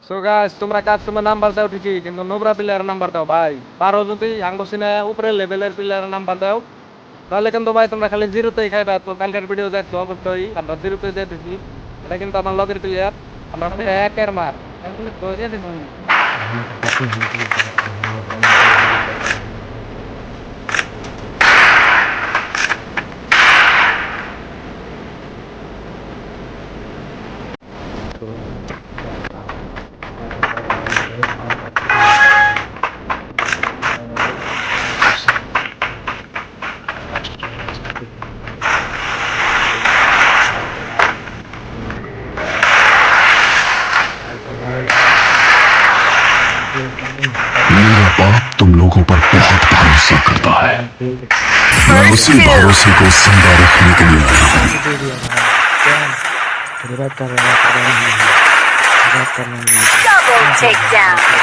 So guys তোমরা customer number দাও ঠিকই কিন্তু নোবরা প্লেয়ারের নাম্বার দাও ভাই। পারো যদি আঙ্গসিনা উপরের লেভেলের প্লেয়ারের নাম্বার দাও তাহলে কিন্তু ভাই তোমরা খালি জিরোতেই খাইবা। তো কালকের ভিডিও দেখছো অবশ্যই আমরা জিরোতে দিয়ে দিচ্ছি। এটা কিন্তু আমার লগের প্লেয়ার, আমরা একের মার তো দিয়ে দিচ্ছি। मेरा बाप तुम लोगों पर बहुत भरोसा करता है। मैं उसी भरोसे को जिंदा रखने के लिए आया हूँ। Double takedown.